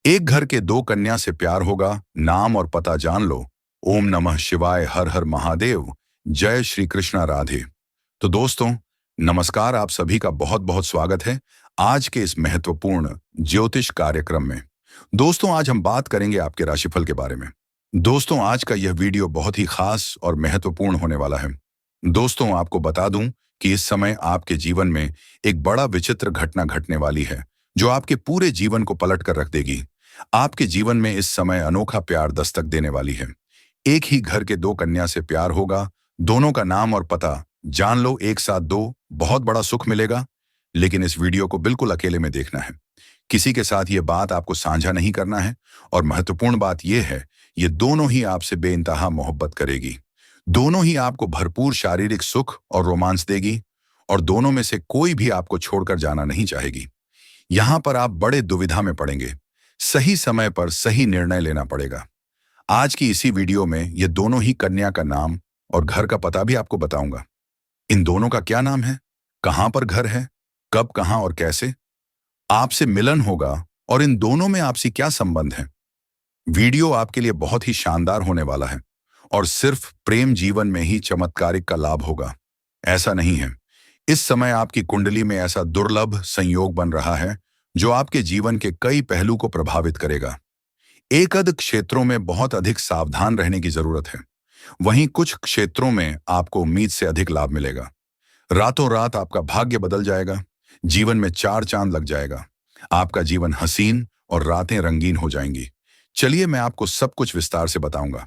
एक घर के दो कन्या से प्यार होगा, नाम और पता जान लो। ओम नमः शिवाय, हर हर महादेव, जय श्री कृष्णा राधे। तो दोस्तों, नमस्कार। आप सभी का बहुत बहुत स्वागत है आज के इस महत्वपूर्ण ज्योतिष कार्यक्रम में। दोस्तों, आज हम बात करेंगे आपके राशिफल के बारे में। दोस्तों, आज का यह वीडियो बहुत ही खास और महत्वपूर्ण होने वाला है। दोस्तों, आपको बता दूं कि इस समय आपके जीवन में एक बड़ा विचित्र घटना घटने वाली है जो आपके पूरे जीवन को पलट कर रख देगी। आपके जीवन में इस समय अनोखा प्यार दस्तक देने वाली है। एक ही घर के दो कन्या से प्यार होगा, दोनों का नाम और पता जान लो, एक साथ दो, बहुत बड़ा सुख मिलेगा। लेकिन इस वीडियो को बिल्कुल अकेले में देखना है, किसी के साथ ये बात आपको साझा नहीं करना है। और महत्वपूर्ण बात यह है, ये दोनों ही आपसे बेइंतहा मोहब्बत करेगी। दोनों ही आपको भरपूर शारीरिक सुख और रोमांस देगी, और दोनों में से कोई भी आपको छोड़कर जाना नहीं चाहेगी। यहां पर आप बड़े दुविधा में पड़ेंगे, सही समय पर सही निर्णय लेना पड़ेगा। आज की इसी वीडियो में ये दोनों ही कन्या का नाम और घर का पता भी आपको बताऊंगा। इन दोनों का क्या नाम है, कहां पर घर है, कब, कहां और कैसे आपसे मिलन होगा, और इन दोनों में आपसी क्या संबंध है। वीडियो आपके लिए बहुत ही शानदार होने वाला है, और सिर्फ प्रेम जीवन में ही चमत्कारिक का लाभ होगा ऐसा नहीं है। इस समय आपकी कुंडली में ऐसा दुर्लभ संयोग बन रहा है जो आपके जीवन के कई पहलू को प्रभावित करेगा। एकद क्षेत्रों में बहुत अधिक सावधान रहने की जरूरत है, वहीं कुछ क्षेत्रों में आपको उम्मीद से अधिक लाभ मिलेगा। रातों रात आपका भाग्य बदल जाएगा, जीवन में चार चांद लग जाएगा, आपका जीवन हसीन और रातें रंगीन हो जाएंगी। चलिए, मैं आपको सब कुछ विस्तार से बताऊंगा।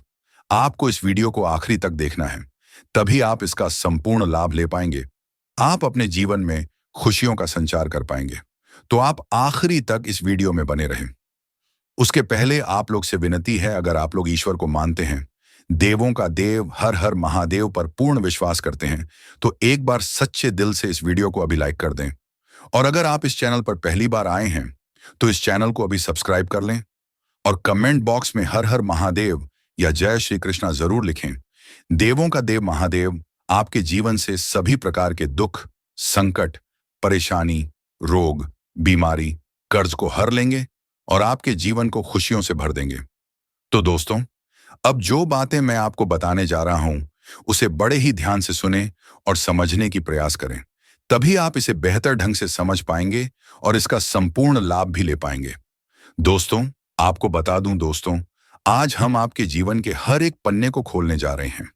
आपको इस वीडियो को आखिरी तक देखना है, तभी आप इसका संपूर्ण लाभ ले पाएंगे। आप अपने जीवन में खुशियों का संचार कर पाएंगे। तो आप आखिरी तक इस वीडियो में बने रहें। उसके पहले आप लोग से विनती है, अगर आप लोग ईश्वर को मानते हैं, देवों का देव हर हर महादेव पर पूर्ण विश्वास करते हैं, तो एक बार सच्चे दिल से इस वीडियो को अभी लाइक कर दें। और अगर आप इस चैनल पर पहली बार आए हैं तो इस चैनल को अभी सब्सक्राइब कर लें, और कमेंट बॉक्स में हर हर महादेव या जय श्री कृष्णा जरूर लिखें। देवों का देव महादेव आपके जीवन से सभी प्रकार के दुख, संकट, परेशानी, रोग, बीमारी, कर्ज को हर लेंगे और आपके जीवन को खुशियों से भर देंगे। तो दोस्तों, अब जो बातें मैं आपको बताने जा रहा हूं उसे बड़े ही ध्यान से सुने और समझने की प्रयास करें, तभी आप इसे बेहतर ढंग से समझ पाएंगे और इसका संपूर्ण लाभ भी ले पाएंगे। दोस्तों, आपको बता दूं दोस्तों, आज हम आपके जीवन के हर एक पन्ने को खोलने जा रहे हैं।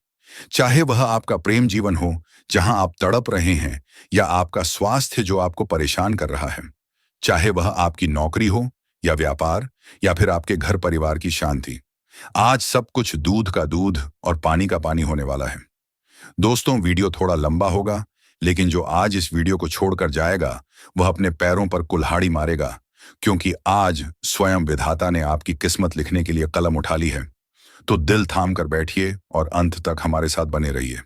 चाहे वह आपका प्रेम जीवन हो जहां आप तड़प रहे हैं, या आपका स्वास्थ्य जो आपको परेशान कर रहा है, चाहे वह आपकी नौकरी हो या व्यापार, या फिर आपके घर परिवार की शांति, आज सब कुछ दूध का दूध और पानी का पानी होने वाला है। दोस्तों, वीडियो थोड़ा लंबा होगा, लेकिन जो आज इस वीडियो को छोड़कर जाएगा वह अपने पैरों पर कुल्हाड़ी मारेगा, क्योंकि आज स्वयं विधाता ने आपकी किस्मत लिखने के लिए कलम उठा ली है। तो दिल थाम कर बैठिए और अंत तक हमारे साथ बने रहिए।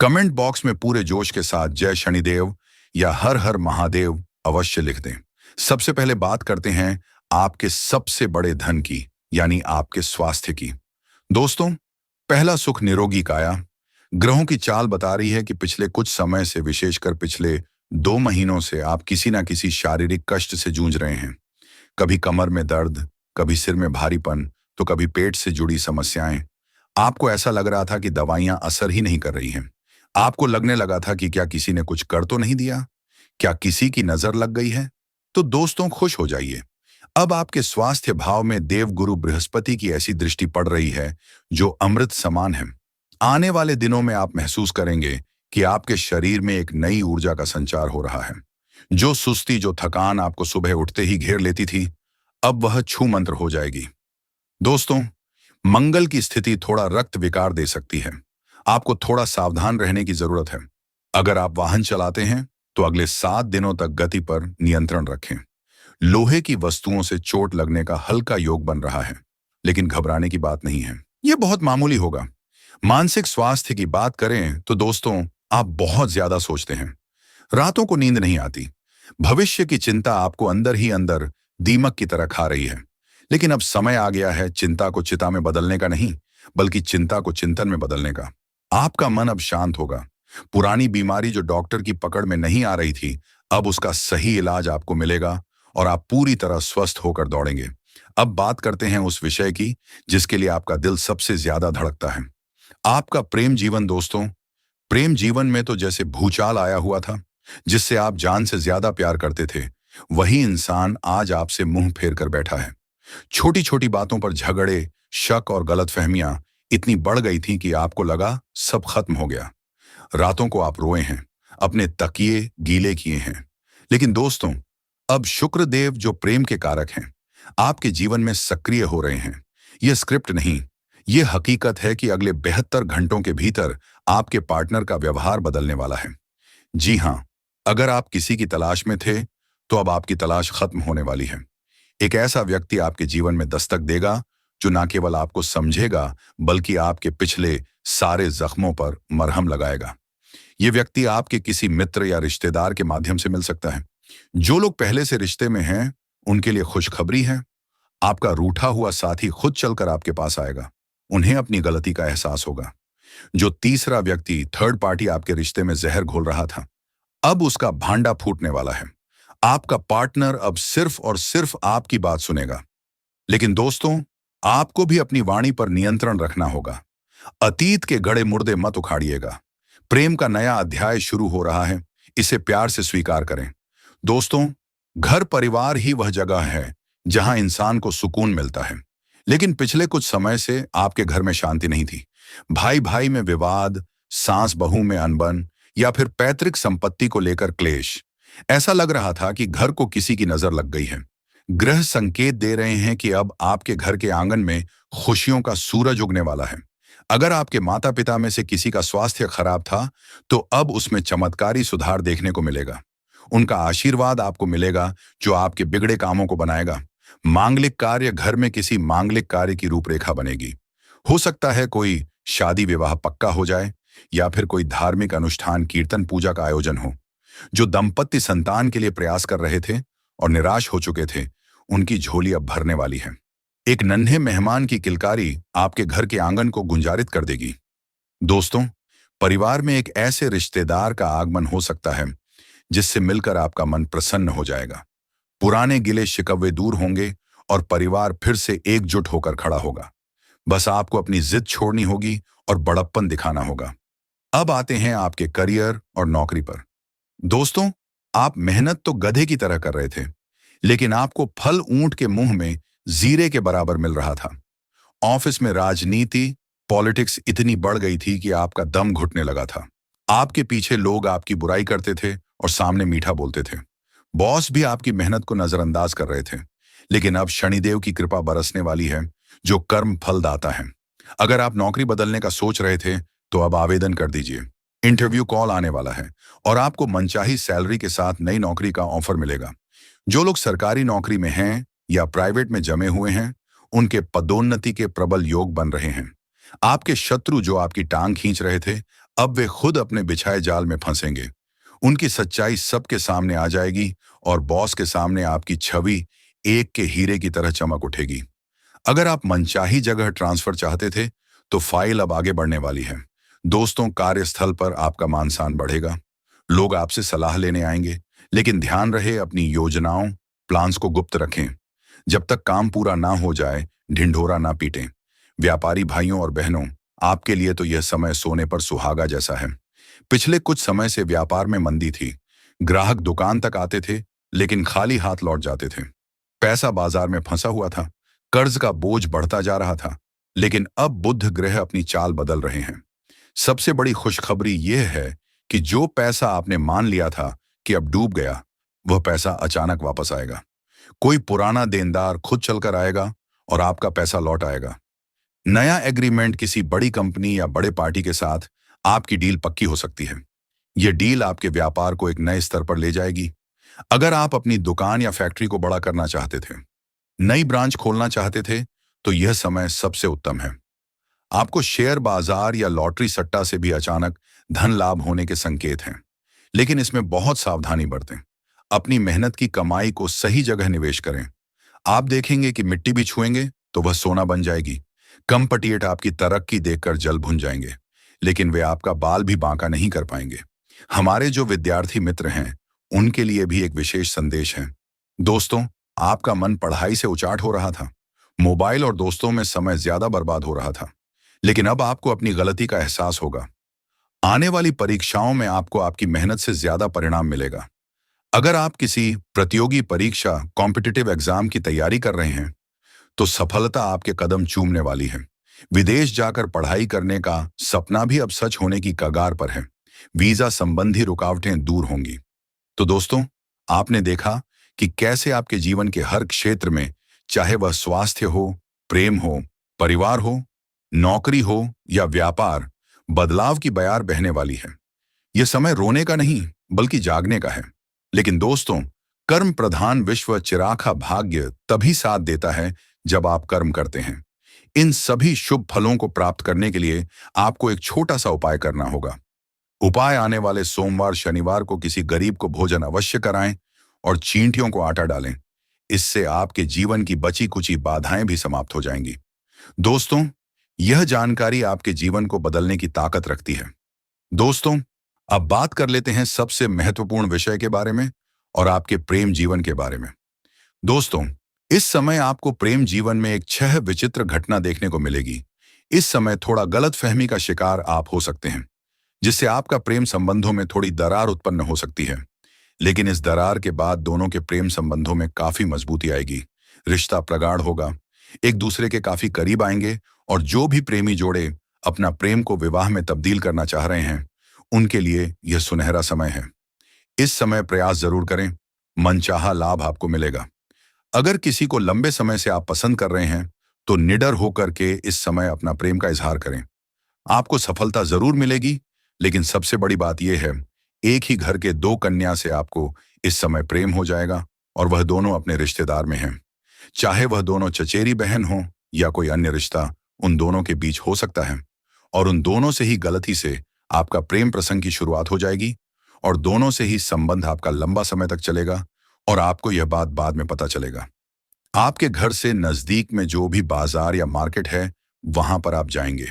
कमेंट बॉक्स में पूरे जोश के साथ जय शनिदेव या हर हर महादेव अवश्य लिख दें। सबसे पहले बात करते हैं आपके सबसे बड़े धन की, यानी आपके स्वास्थ्य की। दोस्तों, पहला सुख निरोगी काया। ग्रहों की चाल बता रही है कि पिछले कुछ समय से, विशेषकर पिछले 2 महीनों से, आप किसी ना किसी शारीरिक कष्ट से जूझ रहे हैं। कभी कमर में दर्द, कभी सिर में भारीपन, तो कभी पेट से जुड़ी समस्याएं। आपको ऐसा लग रहा था कि दवाइयां असर ही नहीं कर रही हैं। आपको लगने लगा था कि क्या किसी ने कुछ कर तो नहीं दिया, क्या किसी की नजर लग गई है। तो दोस्तों, खुश हो जाइए, अब आपके स्वास्थ्य भाव में देवगुरु बृहस्पति की ऐसी दृष्टि पड़ रही है जो अमृत समान है। आने वाले दिनों में आप महसूस करेंगे कि आपके शरीर में एक नई ऊर्जा का संचार हो रहा है। जो सुस्ती, जो थकान आपको सुबह उठते ही घेर लेती थी, अब वह छू मंत्र हो जाएगी। दोस्तों, मंगल की स्थिति थोड़ा रक्त विकार दे सकती है। आपको थोड़ा सावधान रहने की जरूरत है। अगर आप वाहन चलाते हैं तो अगले 7 दिनों तक गति पर नियंत्रण रखें। लोहे की वस्तुओं से चोट लगने का हल्का योग बन रहा है, लेकिन घबराने की बात नहीं है, यह बहुत मामूली होगा। मानसिक स्वास्थ्य की बात करें तो दोस्तों, आप बहुत ज्यादा सोचते हैं, रातों को नींद नहीं आती, भविष्य की चिंता आपको अंदर ही अंदर दीमक की तरह खा रही है। लेकिन अब समय आ गया है चिंता को चिता में बदलने का नहीं, बल्कि चिंता को चिंतन में बदलने का। आपका मन अब शांत होगा। पुरानी बीमारी जो डॉक्टर की पकड़ में नहीं आ रही थी, अब उसका सही इलाज आपको मिलेगा और आप पूरी तरह स्वस्थ होकर दौड़ेंगे। अब बात करते हैं उस विषय की जिसके लिए आपका दिल सबसे ज्यादा धड़कता है, आपका प्रेम जीवन। दोस्तों, प्रेम जीवन में तो जैसे भूचाल आया हुआ था, जिससे आप जान से ज्यादा प्यार करते थे, वही इंसान आज आपसे मुंह फेर कर बैठा है। छोटी छोटी बातों पर झगड़े, शक और गलतफहमियां इतनी बढ़ गई थी कि आपको लगा सब खत्म हो गया। रातों को आप रोए हैं, अपने तकिए गीले किए हैं। लेकिन दोस्तों, अब शुक्रदेव जो प्रेम के कारक हैं, आपके जीवन में सक्रिय हो रहे हैं। यह स्क्रिप्ट नहीं, यह हकीकत है कि अगले 72 घंटों के भीतर आपके पार्टनर का व्यवहार बदलने वाला है। जी हां, अगर आप किसी की तलाश में थे, तो अब आपकी तलाश खत्म होने वाली है। एक ऐसा व्यक्ति आपके जीवन में दस्तक देगा जो न केवल आपको समझेगा, बल्कि आपके पिछले सारे जख्मों पर मरहम लगाएगा। ये व्यक्ति आपके किसी मित्र या रिश्तेदार के माध्यम से मिल सकता है। जो लोग पहले से रिश्ते में हैं, उनके लिए खुशखबरी है, आपका रूठा हुआ साथी खुद चलकर आपके पास आएगा। उन्हें अपनी गलती का एहसास होगा। जो तीसरा व्यक्ति, थर्ड पार्टी, आपके रिश्ते में जहर घोल रहा था, अब उसका भांडा फूटने वाला है। आपका पार्टनर अब सिर्फ और सिर्फ आपकी बात सुनेगा। लेकिन दोस्तों, आपको भी अपनी वाणी पर नियंत्रण रखना होगा। अतीत के गड़े मुर्दे मत उखाड़िएगा। प्रेम का नया अध्याय शुरू हो रहा है, इसे प्यार से स्वीकार करें। दोस्तों, घर परिवार ही वह जगह है जहां इंसान को सुकून मिलता है। लेकिन पिछले कुछ समय से आपके घर में शांति नहीं थी। भाई भाई में विवाद, सास बहू में अनबन, या फिर पैतृक संपत्ति को लेकर क्लेश। ऐसा लग रहा था कि घर को किसी की नजर लग गई है। ग्रह संकेत दे रहे हैं कि अब आपके घर के आंगन में खुशियों का सूरज उगने वाला है। अगर आपके माता पिता में से किसी का स्वास्थ्य खराब था, तो अब उसमें चमत्कारी सुधार देखने को मिलेगा। उनका आशीर्वाद आपको मिलेगा, जो आपके बिगड़े कामों को बनाएगा। मांगलिक कार्य, घर में किसी मांगलिक कार्य की रूपरेखा बनेगी। हो सकता है कोई शादी विवाह पक्का हो जाए, या फिर कोई धार्मिक अनुष्ठान, कीर्तन, पूजा का आयोजन हो। जो दंपत्ति संतान के लिए प्रयास कर रहे थे और निराश हो चुके थे, उनकी झोली अब भरने वाली है। एक नन्हे मेहमान की किलकारी आपके घर के आंगन को गुंजारित कर देगी। दोस्तों, परिवार में एक ऐसे रिश्तेदार का आगमन हो सकता है जिससे मिलकर आपका मन प्रसन्न हो जाएगा। पुराने गिले शिकवे दूर होंगे और परिवार फिर से एकजुट होकर खड़ा होगा। बस आपको अपनी जिद छोड़नी होगी और बड़प्पन दिखाना होगा। अब आते हैं आपके करियर और नौकरी पर। दोस्तों, आप मेहनत तो गधे की तरह कर रहे थे, लेकिन आपको फल ऊंट के मुंह में जीरे के बराबर मिल रहा था। ऑफिस में राजनीति, पॉलिटिक्स इतनी बढ़ गई थी कि आपका दम घुटने लगा था। आपके पीछे लोग आपकी बुराई करते थे और सामने मीठा बोलते थे। बॉस भी आपकी मेहनत को नजरअंदाज कर रहे थे। लेकिन अब शनिदेव की कृपा बरसने वाली है, जो कर्म फलदाता है। अगर आप नौकरी बदलने का सोच रहे थे, तो अब आवेदन कर दीजिए। इंटरव्यू कॉल आने वाला है और आपको मनचाही सैलरी के साथ नई नौकरी का ऑफर मिलेगा। जो लोग सरकारी नौकरी में हैं या प्राइवेट में जमे हुए हैं, उनके पदोन्नति के प्रबल योग बन रहे हैं। आपके शत्रु जो आपकी टांग खींच रहे थे, अब वे खुद अपने बिछाए जाल में फंसेंगे। उनकी सच्चाई सबके सामने आ जाएगी और बॉस के सामने आपकी छवि एक के हीरे की तरह चमक उठेगी। अगर आप मनचाही जगह ट्रांसफर चाहते थे, तो फाइल अब आगे बढ़ने वाली है। दोस्तों, कार्यस्थल पर आपका मान सम्मान बढ़ेगा। लोग आपसे सलाह लेने आएंगे, लेकिन ध्यान रहे अपनी योजनाओं, प्लान्स को गुप्त रखें। जब तक काम पूरा ना हो जाए, ढिंढोरा ना पीटें। व्यापारी भाइयों और बहनों, आपके लिए तो यह समय सोने पर सुहागा जैसा है। पिछले कुछ समय से व्यापार में मंदी थी। ग्राहक दुकान तक आते थे, लेकिन खाली हाथ लौट जाते थे। पैसा बाजार में फंसा हुआ था, कर्ज का बोझ बढ़ता जा रहा था। लेकिन अब बुध ग्रह अपनी चाल बदल रहे हैं। सबसे बड़ी खुशखबरी यह है कि जो पैसा आपने मान लिया था कि अब डूब गया, वह पैसा अचानक वापस आएगा। कोई पुराना देनदार खुद चलकर आएगा और आपका पैसा लौट आएगा। नया एग्रीमेंट किसी बड़ी कंपनी या बड़े पार्टी के साथ आपकी डील पक्की हो सकती है। यह डील आपके व्यापार को एक नए स्तर पर ले जाएगी। अगर आप अपनी दुकान या फैक्ट्री को बड़ा करना चाहते थे, नई ब्रांच खोलना चाहते थे, तो यह समय सबसे उत्तम है। आपको शेयर बाजार या लॉटरी सट्टा से भी अचानक धन लाभ होने के संकेत हैं। लेकिन इसमें बहुत सावधानी बरतें। अपनी मेहनत की कमाई को सही जगह निवेश करें। आप देखेंगे कि मिट्टी भी छुएंगे तो वह सोना बन जाएगी। कंपटीटर आपकी तरक्की देखकर जल भुन जाएंगे, लेकिन वे आपका बाल भी बांका नहीं कर पाएंगे। हमारे जो विद्यार्थी मित्र हैं, उनके लिए भी एक विशेष संदेश है। दोस्तों, आपका मन पढ़ाई से उचाट हो रहा था, मोबाइल और दोस्तों में समय ज्यादा बर्बाद हो रहा था। लेकिन अब आपको अपनी गलती का एहसास होगा। आने वाली परीक्षाओं में आपको आपकी मेहनत से ज्यादा परिणाम मिलेगा। अगर आप किसी प्रतियोगी परीक्षा कॉम्पिटिटिव एग्जाम की तैयारी कर रहे हैं, तो सफलता आपके कदम चूमने वाली है। विदेश जाकर पढ़ाई करने का सपना भी अब सच होने की कगार पर है। वीजा संबंधी रुकावटें दूर होंगी। तो दोस्तों, आपने देखा कि कैसे आपके जीवन के हर क्षेत्र में, चाहे वह स्वास्थ्य हो, प्रेम हो, परिवार हो, नौकरी हो या व्यापार, बदलाव की बयार बहने वाली है। यह समय रोने का नहीं, बल्कि जागने का है। लेकिन दोस्तों, कर्म प्रधान विश्व चिराखा भाग्य तभी साथ देता है जब आप कर्म करते हैं। इन सभी शुभ फलों को प्राप्त करने के लिए आपको एक छोटा सा उपाय करना होगा। उपाय आने वाले सोमवार शनिवार को किसी गरीब को भोजन अवश्य कराएं और चींटियों को आटा डालें। इससे आपके जीवन की बची कुची बाधाएं भी समाप्त हो जाएंगी। दोस्तों, यह जानकारी आपके जीवन को बदलने की ताकत रखती है। दोस्तों, अब बात कर लेते हैं सबसे महत्वपूर्ण विषय के बारे में और आपके प्रेम जीवन के बारे में। दोस्तों, इस समय आपको प्रेम जीवन में एक छह विचित्र घटना देखने को मिलेगी। इस समय थोड़ा गलतफहमी का शिकार आप हो सकते हैं, जिससे आपका प्रेम संबंधों में थोड़ी दरार उत्पन्न हो सकती है। लेकिन इस दरार के बाद दोनों के प्रेम संबंधों में काफी मजबूती आएगी। रिश्ता प्रगाढ़ होगा, एक दूसरे के काफी करीब आएंगे और जो भी प्रेमी जोड़े अपना प्रेम को विवाह में तब्दील करना चाह रहे हैं, उनके लिए यह सुनहरा समय है। इस समय प्रयास जरूर करें, मनचाहा लाभ आपको मिलेगा। अगर किसी को लंबे समय से आप पसंद कर रहे हैं, तो निडर होकर के इस समय अपना प्रेम का इजहार करें। आपको सफलता जरूर मिलेगी, लेकिन सबसे बड़ी बात यह है, एक ही घर के दो कन्या से आपको इस समय प्रेम हो जाएगा और वह दोनों अपने रिश्तेदार में हैं। चाहे वह दोनों चचेरी बहन हो या कोई अन्य रिश्ता, उन दोनों के बीच हो सकता है और उन दोनों से ही गलती से आपका प्रेम प्रसंग की शुरुआत हो जाएगी और दोनों से ही संबंध आपका लंबा समय तक चलेगा और आपको यह बात बाद में पता चलेगा। आपके घर से नजदीक में जो भी बाजार या मार्केट है, वहां पर आप जाएंगे।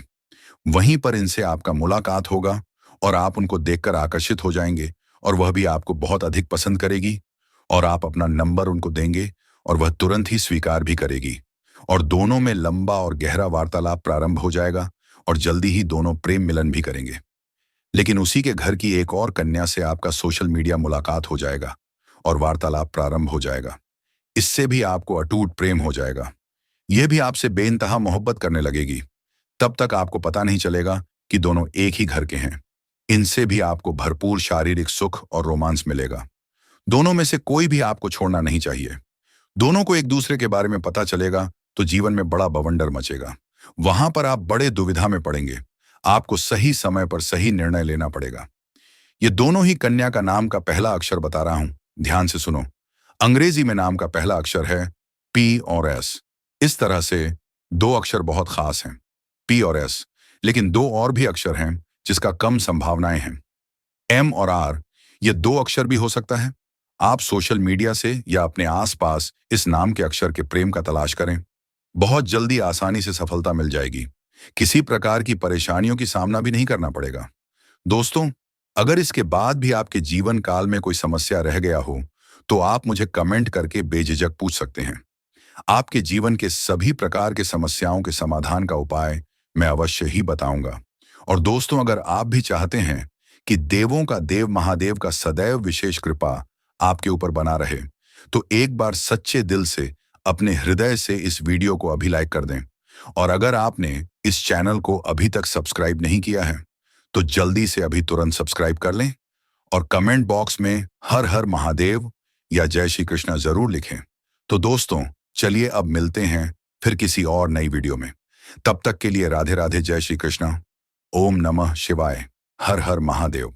वहीं पर इनसे आपका मुलाकात होगा और आप उनको देखकर आकर्षित हो जाएंगे और वह भी आपको बहुत अधिक पसंद करेगी और आप अपना नंबर उनको देंगे और वह तुरंत ही स्वीकार भी करेगी और दोनों में लंबा और गहरा वार्तालाप प्रारंभ हो जाएगा और जल्दी ही दोनों प्रेम मिलन भी करेंगे। लेकिन उसी के घर की एक और कन्या से आपका सोशल मीडिया मुलाकात हो जाएगा और वार्तालाप प्रारंभ हो जाएगा। इससे भी आपको अटूट प्रेम हो जाएगा। यह भी आपसे बेइंतहा मोहब्बत करने लगेगी। तब तक आपको पता नहीं चलेगा कि दोनों एक ही घर के हैं। इनसे भी आपको भरपूर शारीरिक सुख और रोमांस मिलेगा। दोनों में से कोई भी आपको छोड़ना नहीं चाहिए। दोनों को एक दूसरे के बारे में पता चलेगा तो जीवन में बड़ा बवंडर मचेगा। वहां पर आप बड़े दुविधा में पड़ेंगे। आपको सही समय पर सही निर्णय लेना पड़ेगा। ये दोनों ही कन्या का नाम का पहला अक्षर बता रहा हूं, ध्यान से सुनो। अंग्रेजी में नाम का पहला अक्षर है पी और एस। इस तरह से दो अक्षर बहुत खास हैं, पी और एस। लेकिन दो और भी अक्षर हैं जिसका कम संभावनाएं हैं, एम और आर। ये दो अक्षर भी हो सकता है। आप सोशल मीडिया से या अपने आसपास इस नाम के अक्षर के प्रेम का तलाश करें। बहुत जल्दी आसानी से सफलता मिल जाएगी। किसी प्रकार की परेशानियों की सामना भी नहीं करना पड़ेगा। दोस्तों, अगर इसके बाद भी आपके जीवन काल में कोई समस्या रह गया हो, तो आप मुझे कमेंट करके बेझिझक पूछ सकते हैं। आपके जीवन के सभी प्रकार के समस्याओं के समाधान का उपाय मैं अवश्य ही बताऊंगा। और दोस्तों, अगर आप भी चाहते हैं कि देवों का देव महादेव का सदैव विशेष कृपा आपके ऊपर बना रहे, तो एक बार सच्चे दिल से अपने हृदय से इस वीडियो को अभी लाइक कर दें। और अगर आपने इस चैनल को अभी तक सब्सक्राइब नहीं किया है, तो जल्दी से अभी तुरंत सब्सक्राइब कर लें और कमेंट बॉक्स में हर हर महादेव या जय श्री कृष्णा जरूर लिखें। तो दोस्तों, चलिए अब मिलते हैं फिर किसी और नई वीडियो में। तब तक के लिए राधे राधे, जय श्री कृष्णा, ओम नमः शिवाय, हर हर महादेव।